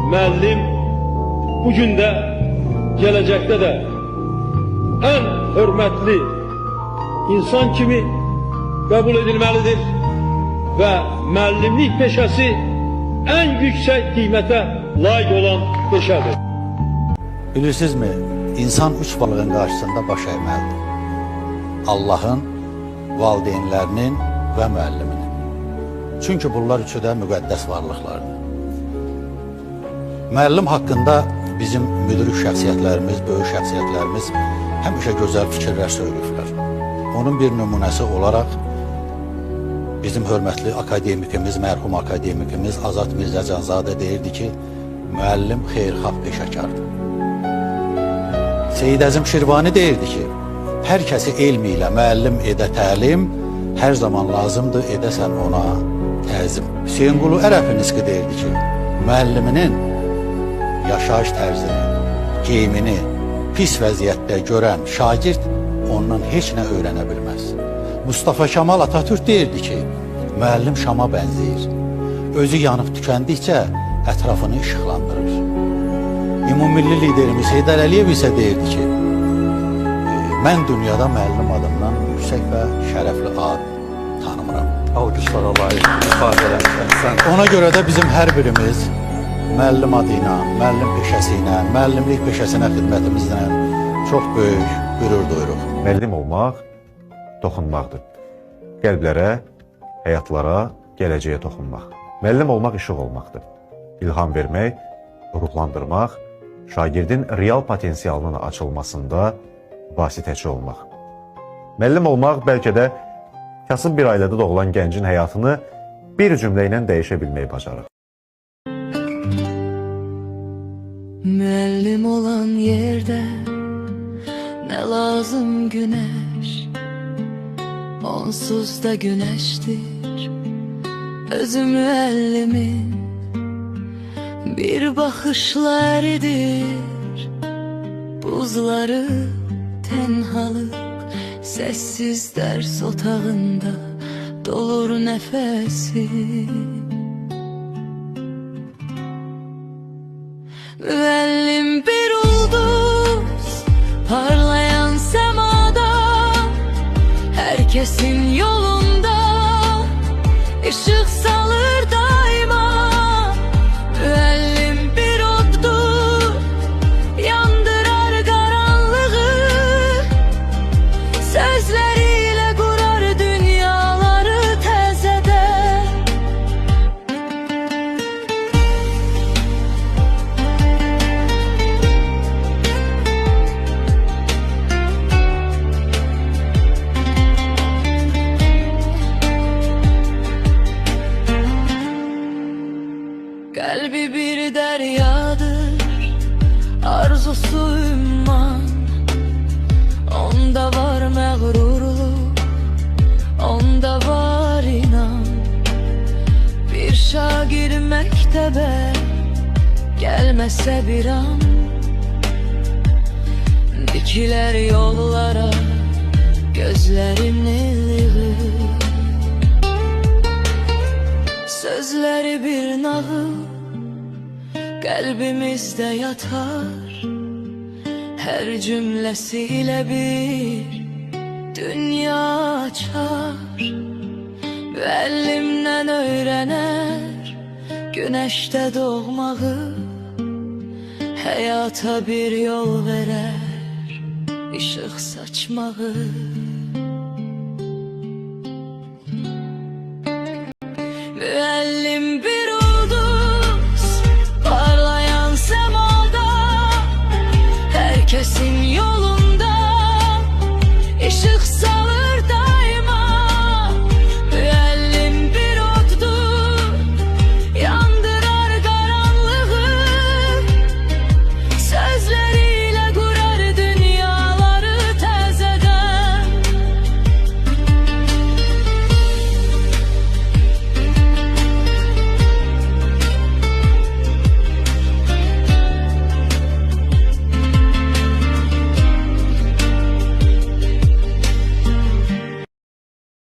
müəllim bugün də, gələcəkdə də ən hörmətli insan kimi qəbul edilməlidir və müəllimlik peşəsi ən yüksək qiymətə layiq olan peşədir. Bilirsinizmi, insan üç balığın qarşısında baş əyməlidir. Allahın, valideynlərinin və müəlliminin. Çünki bunlar üçü də müqəddəs varlıqlardır. Müəllim haqqında bizim müdrik şəxsiyyətlərimiz, böyük şəxsiyyətlərimiz həmişə gözəl fikirlər söyləyirlər. Onun bir nümunəsi olaraq bizim hörmətli akademikimiz, mərhum akademikimiz Azad Mirzə Canzadə deyirdi ki, müəllim xeyirxah peşəkardır. Seyid Əzim Şirvani deyirdi ki, hər kəsi elmi ilə müəllim edə təlim, hər zaman lazımdır edəsən ona təzim. Hüseynqulu Ərəfiniski deyirdi ki, müəlliminin yaşayış tərzini, geyimini pis vəziyyətdə görən şagird ondan heç nə öyrənə bilməz. Mustafa Kemal Atatürk deyirdi ki, müəllim şama bənzəyir. Özü yanıb tükəndikcə ətrafını işıqlandırır. Ümummilli liderimiz Heydər Əliyev isə deyirdi ki, mən dünyada müəllim adımdan yüksək və şərəfli ad tanımıram. Alqışlara layiq ifadələr. Ona görə də bizim hər birimiz müəllim adı ilə, müəllim peşəsi ilə, müəllimlik peşəsinə xidmətimizlə çox böyük qürur duyuruq. Müəllim olmaq toxunmaqdır. Qəlblərə, həyatlara, gələcəyə toxunmaq. Müəllim olmaq işıq olmaqdır. İlham vermək, ruhlandırmaq, şagirdin real potensialının açılmasında vasitəçi olmaq. Müəllim olmaq bəlkə də kasıb bir ailədə doğulan gəncin həyatını bir cümlə ilə dəyişə bilməyi bacarır. Müəllim olan yerdə nə lazım günəş, onsuz da günəşdir özü müəllimin. Bir baxışla əridir buzları, tənhalıq səssiz dərs otağında dolur nəfəsi. Müəllim bir ulduz parlayan səmada, hər kəsin yolunda işıq salır daima. Müəllim bir oddur, yandırar qaranlığı, sözlərilə qurar dünyaları təzədən. Qəlbi bir dəryadır, arzusu ümman, onda var məğrurluq, onda var inan. Bir şagir məktəbə gəlməsə bir an, dikilər yollara gözlərim nilliği. Sözləri bir nağıl qəlbimizdə yatar, hər cümləsilə bir dünya açar. Müəllimdən öyrənər günəşdə doğmağı, həyata bir yol verər işıq saçmağı.